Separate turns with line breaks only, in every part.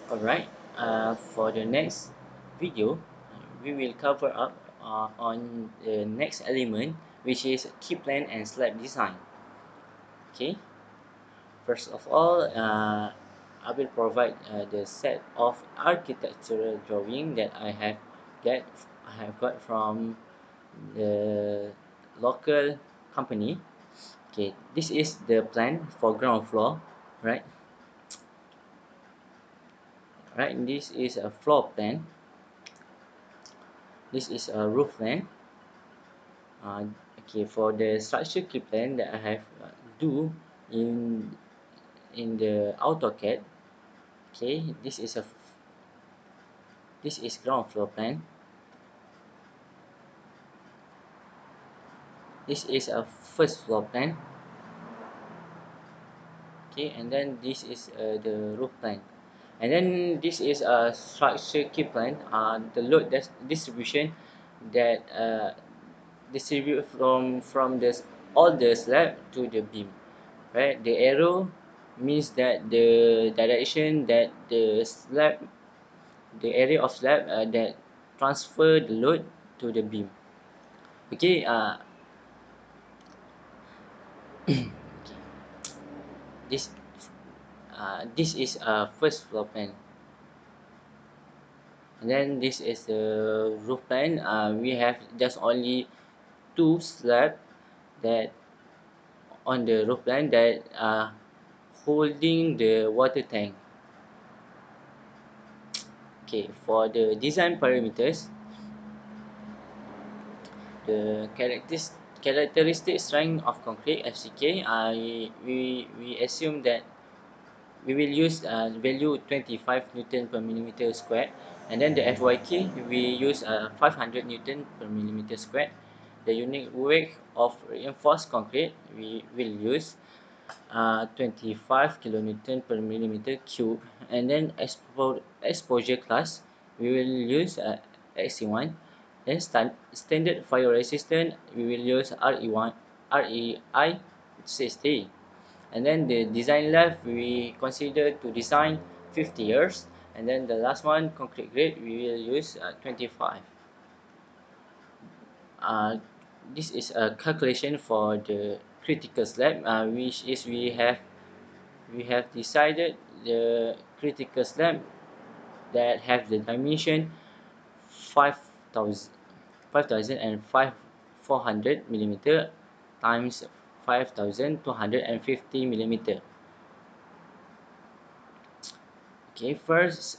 Alright, for the next video, we will cover up on the next element, which is key plan and slab design. Okay, first of all, I will provide the set of architectural drawing that get I have got from the local company. Okay, this is the plan for ground floor, right? Right, this is a floor plan. This is a roof plan. uh, okay, for the structure key plan that I have do in the AutoCAD. Okay, this is ground floor plan. This is a first floor plan. Okay, and then this is the roof plan, and then this is a structure key plan. The load distribution that distribute from the all the slab to the beam, right? The arrow means that the direction that the area of slab that transfer the load to the beam. Okay, this this is a first floor plan, and then this is the roof plan. We have just only two slab that on the roof plan that are holding the water tank. Okay, for the design parameters, the characteristic strength of concrete FCK, we assume that we will use value 25 Newton per millimeter squared, and then the FYK we use 500 Newton per millimeter squared. The unit weight of reinforced concrete we will use 25 kilonewton per millimeter cube, and then exposure class we will use XC1. Then standard fire resistant we will use RE1 REI 60, and then the design life we consider to design 50 years, and then the last one concrete grade we will use 25. uh, this is a calculation for the critical slab, which is we have decided the critical slab that have the dimension 5000 400 millimeter times 5250 millimeter. Okay, first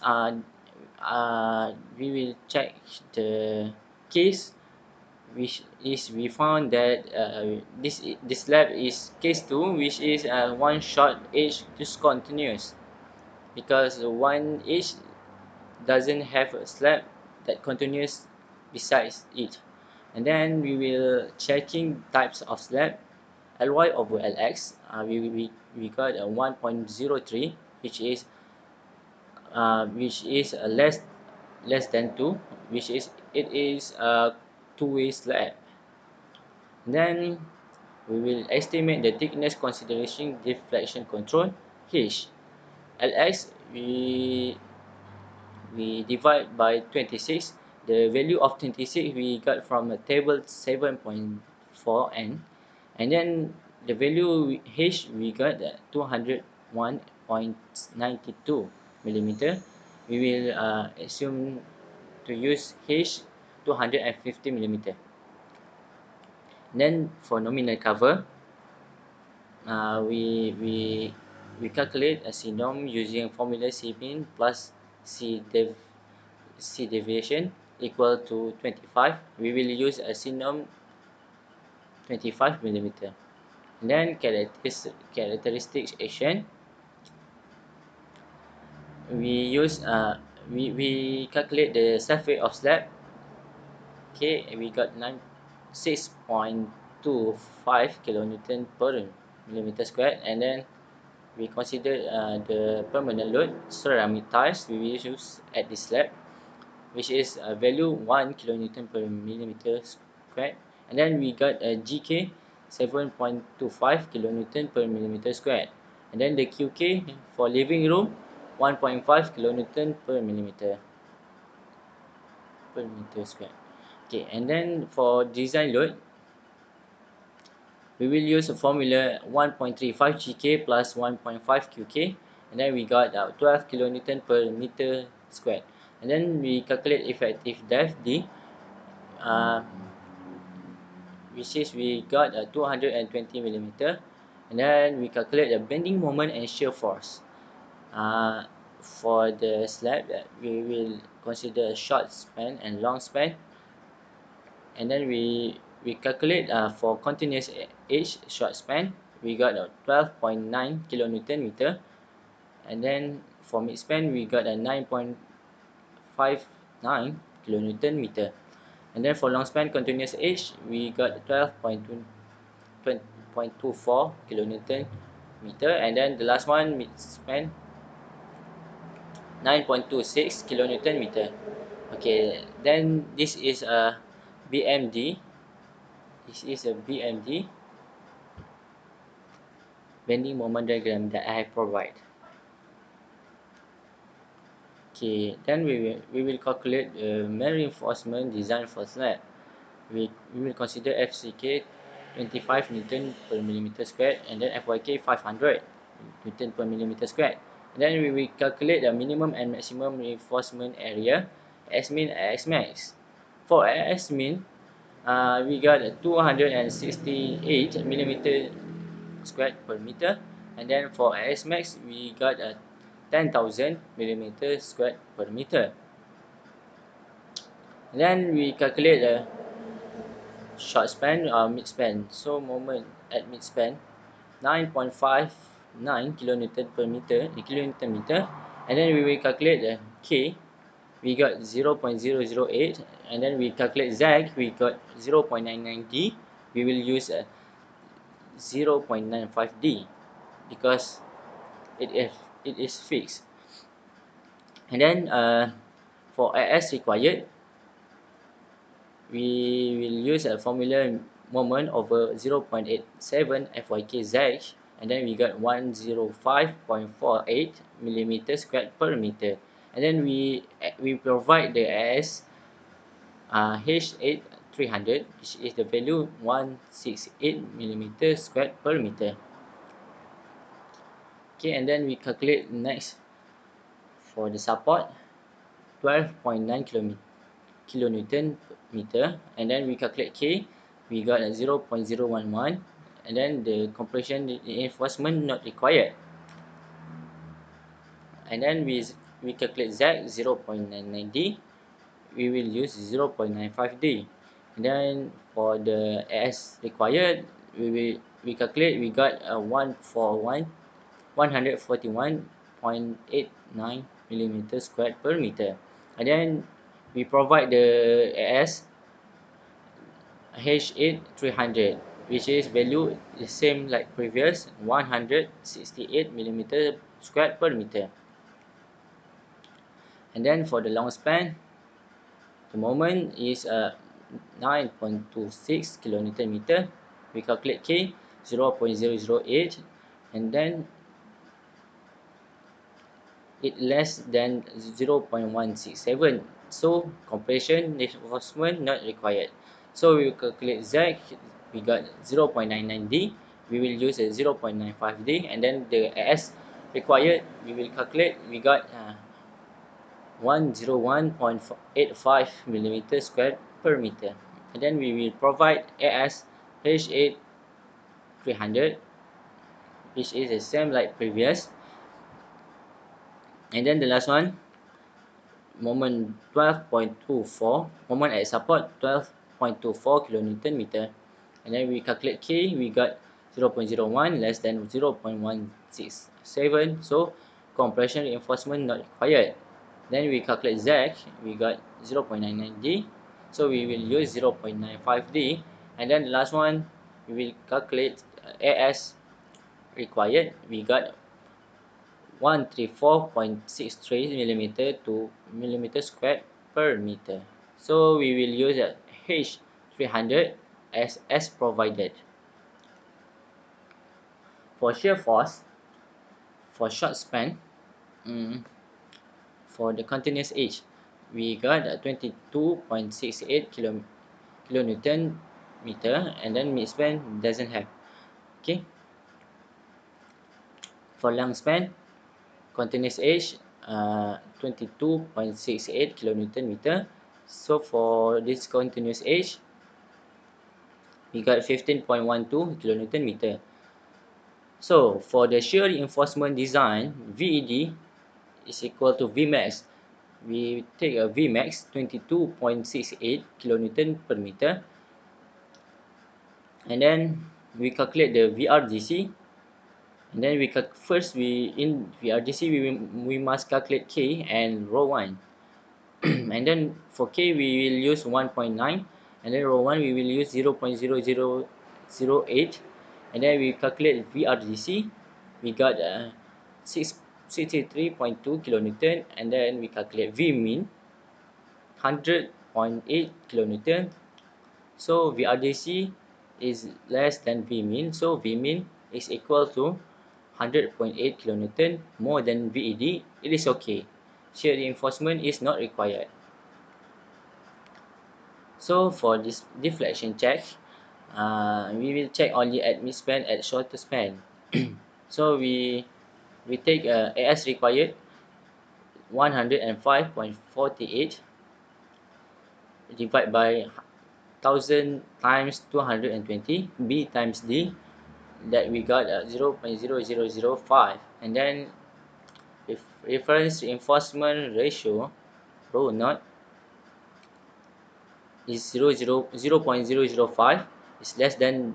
we will check the case, which is we found that this lab is case 2, which is one short edge discontinuous, because one edge doesn't have a slab that continues besides it. And then we will checking types of slab. Ly over Lx, we got a 1.03, which is less than 2, which is it is a two-way slab. Then we will estimate the thickness consideration deflection control H. Lx we divide by 26. The value of 26 we got from a table 7.4n, and then the value H we got 201.92 millimeter. We will assume to use H 250 millimeter. Then for nominal cover, we calculate a C norm using formula C min plus C deviation equal to 25. We will use a C norm 25 millimeter. Then characteristics action, we calculate the surface of slab. Okay, we got 6.25 kilonewton per millimeter squared, and then we consider the permanent load ceramic tiles we will use at this slab, which is a value 1 kilonewton per millimeter squared, and then we got a GK 7.25 kilonewton per millimeter squared, and then the QK for living room 1.5 kilonewton per meter square. Okay, and then for design load, we will use a formula 1.35 GK plus 1.5 QK, and then we got 12 kilonewton per meter squared. And then we calculate effective depth D, uh, which is we got 220 millimeter, and then we calculate the bending moment and shear force. For the slab, we will consider short span and long span, and then we calculate for continuous edge short span, we got a 12.9 kilonewton meter, and then for mid span we got a 9.59 kilonewton meter, and then for long span continuous edge we got 12.24 kilonewton meter, and then the last one mid span 9.26 kilonewton meter. Okay, then this is a BMD. This is a BMD, bending moment diagram, that I provide. Okay, then we will calculate the main reinforcement design for slab. We will consider FCK 25 Newton per millimeter squared, and then FYK 500 Newton per millimeter squared. And then we will calculate the minimum and maximum reinforcement area, S min and S max. For S min, we got 268 millimeter squared per meter, and then for S max we got 10,000 millimeter squared per meter. And then we calculate the short span or mid span. So moment at mid span 9.59 kilonewton per meter, kilonewton meter, and then we will calculate the K. We got 0.008, and then we calculate Z. We got 0.99D. We will use 0.95D because it is fixed. And then for AS required, we will use a formula moment over 0.87 FYKZ, and then we got 105.48 millimeter squared per meter. And then we provide the AS H8 300, which is the value 168 millimeter squared per meter. Okay, and then we calculate next for the support 12.9 kilonewton meter, and then we calculate K. We got a 0.011, and then the compression reinforcement not required, and then we calculate Z 0.99D. We will use 0.95D, and then for the S required, we calculate. We got a 141.89 millimeter squared per meter, and then we provide the AS H8 300, which is value the same like previous 168 millimeter squared per meter. And then for the long span, the moment is 9.26 kilonewton meter. We calculate K 0.008, and then it less than 0.167, so compression reinforcement not required. So we will calculate Z. We got 0.99D. We will use a 0.95D, and then the S required we will calculate. We got 101.85 millimeter squared per meter, and then we will provide AS H8 300, which is the same like previous. And then the last one, moment 12.24, moment at support 12.24 kilonewton meter, and then we calculate K. We got 0.01 less than 0.167, so compression reinforcement not required. Then we calculate Z. We got 0.99D, so we will use 0.95D. And then the last one, we will calculate AS required. We got 134.63 millimeter to millimeter squared per meter. So we will use a H300 as provided. For shear force, for short span, mm, for the continuous edge, we got 22.68 kilonewton meter, and then midspan doesn't have. Okay, for long span, continuous edge 22.68 kilonewton meter. So for this continuous edge, we got 15.12 kilonewton meter. So for the shear reinforcement design, VED is equal to Vmax. We take a Vmax 22.68 kilonewton per meter, and then we calculate the VRDC. And then first we in VRDC we must calculate K and rho 1. And then for K we will use 1.9, and then rho 1 we will use 0.0008, and then we calculate VRDC. We got 63.2 kilonewton, and then we calculate V min 100.8 kilonewton. So VRDC is less than V min, so V min is equal to 100.8 kilonewton more than VED. It is okay. Shear reinforcement is not required. So for this deflection check, we will check only at midspan at shorter span. So we take AS required 105.48 divide by 1000 times 220 B times D, that we got 0.0005, and then if reference reinforcement ratio rho naught is 0.005, is less than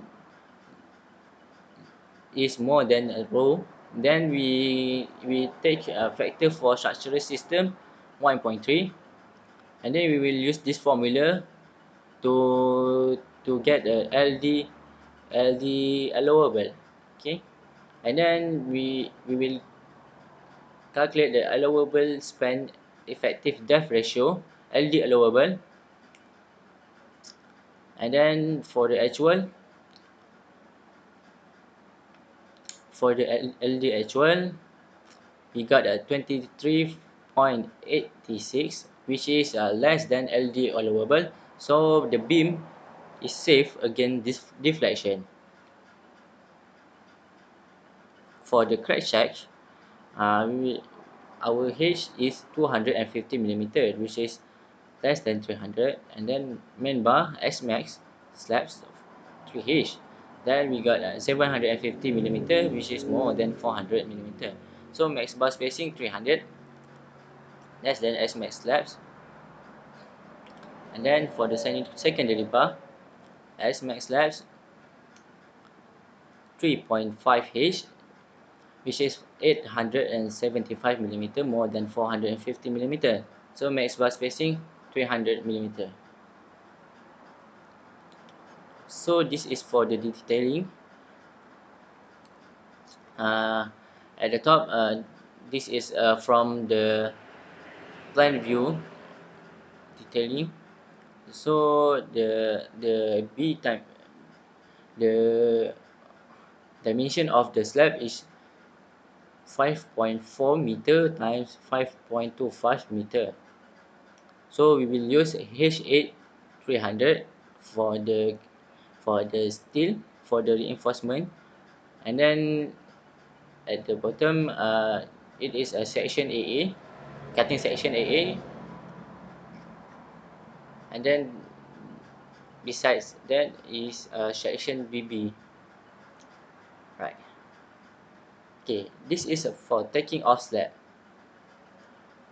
is more than a rho, then we take a factor for structural system 1.3, and then we will use this formula to get a LD allowable. Okay, and then we will calculate the allowable span effective depth ratio, LD allowable, and then for the actual, for the LD actual, we got a 23.86, which is less than LD allowable, so the beam is safe against this deflection. For the crack check, our H is 250 millimeter, which is less than 300, and then main bar S max slabs 3H. Then we got 750 millimeter, which is more than 400 millimeter. So max bar spacing 300, less than S max slabs. And then for the secondary bar, S max slabs 3.5H, which is 875 millimeter, more than 450 millimeter. So max bar spacing 300 millimeter. So this is for the detailing. At the top, this is from the plan view detailing. So the B time, the dimension of the slab is 5.4 meter times 5.25 meter. So we will use H8 300 for the steel, for the reinforcement, and then at the bottom it is a section AA, cutting section AA, and then besides that is section BB. Right. Okay, this is for taking off slab.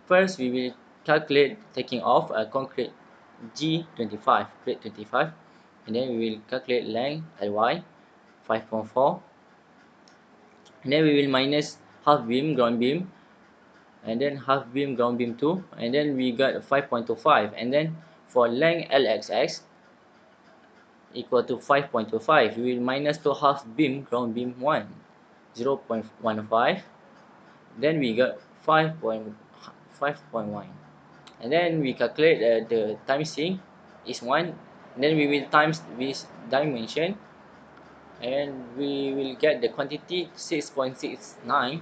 First we will calculate taking off a concrete G25, grade 25, and then we will calculate length LY 5.4, and then we will minus half beam ground beam, and then half beam ground beam 2, and then we got 5.25, and then for length LXX equal to 5.25, we will minus to half beam ground beam 1, 0.15, then we got 5.1, and then we calculate the timesing is 1, and then we will times this dimension, and we will get the quantity 6.69,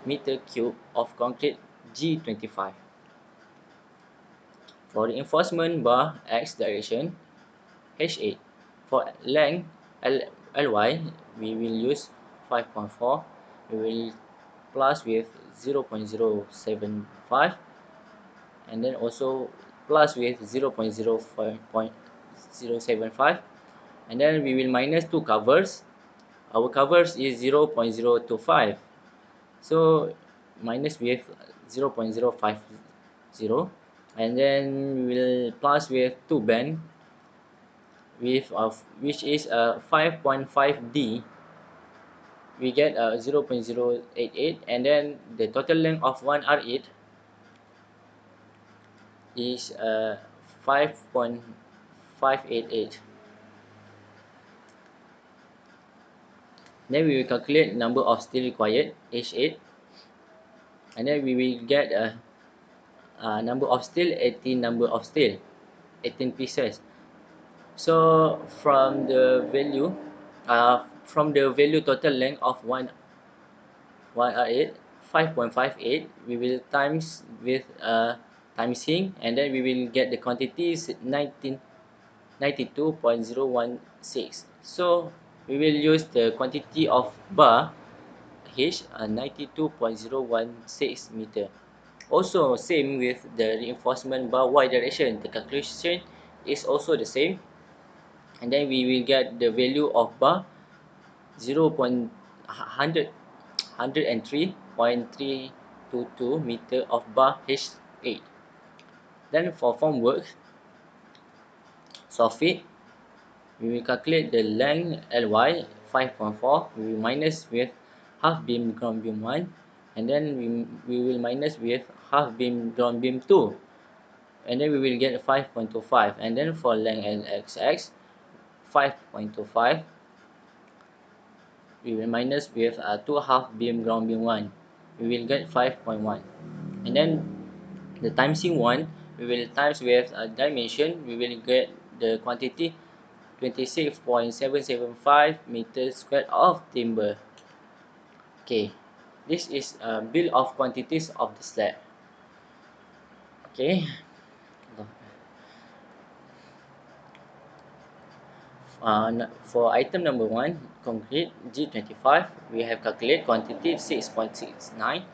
meter cube of concrete G25. For reinforcement bar X direction H8. For length LY, we will use 5.4. We will plus with 0.075, and then also plus with 0.075, and then we will minus two covers. Our covers is 0.025, so minus with 0.050, and then we will plus with two band with which is a 5.5D. We get 0.088, and then the total length of one R8 is 5.588. Then we will calculate number of steel required H8, and then we will get a number of steel 18 number of steel 18 pieces. So from the value total length of one R8 5.58, we will times with timesing, and then we will get the quantities 92.016. So we will use the quantity of bar H 92.016 meter. Also same with the reinforcement bar Y direction, the calculation is also the same, and then we will get the value of bar 103.322 meter of bar H8. Then for formwork soffit, we will calculate the length LY 5.4. We will minus with half beam ground beam 1, and then we will minus with half beam ground beam 2, and then we will get 5.25. And then for length LXX 5.25, we will minus with 2 half beam ground beam 1, we will get 5.1. And then the timesing 1, we will times with dimension, we will get the quantity 26.775 meters squared of timber. Okay, this is a bill of quantities of the slab. Okay, for item number 1, concrete G25, we have calculated quantity 6.69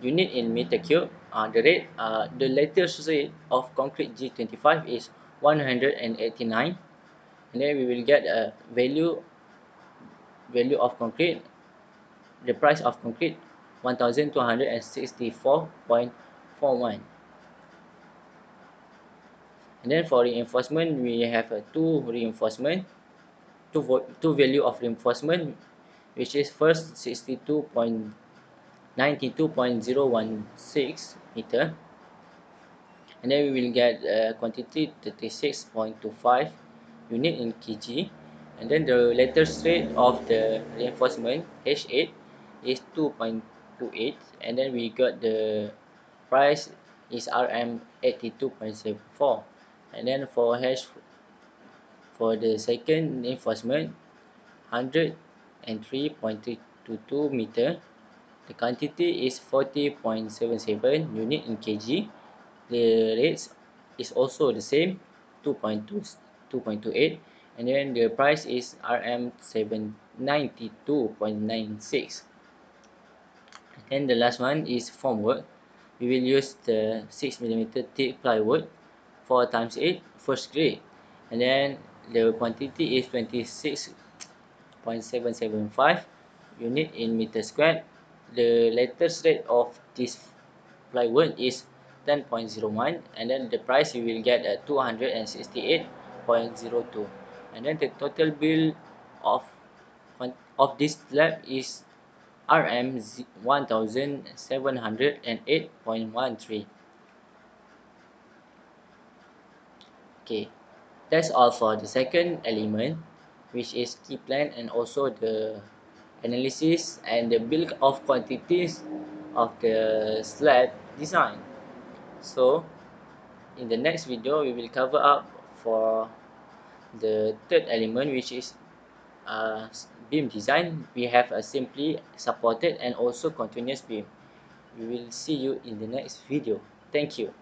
unit in meter cube. The latest rate of concrete G25 is 189, and then we will get a value of concrete, the price of concrete 1264.41. And then for reinforcement, we have two reinforcement, two value of reinforcement, which is first 62.92.016 meter, and then we will get quantity 36.25 unit in kg. And then the latest rate of the reinforcement H8 is 2.28, and then we got the price is RM 82.74. And then for the second reinforcement 103.322 meter, the quantity is 40.77 unit in kg. The rates is also the same, 2.28, and then the price is RM 792.96. And the last one is formwork. We will use the 6mm thick plywood 4 times 8 first grade, and then the quantity is 26.775 unit in meter squared. The latest rate of this plywood is 10.01, and then the price you will get at 268.02. And then the total bill of this slab is RM 1708.13. Okay, that's all for the second element, which is key plan and also the analysis and the bill of quantities of the slab design. So in the next video, we will cover up for the third element, which is beam design. We have a simply supported and also continuous beam. We will see you in the next video. Thank you.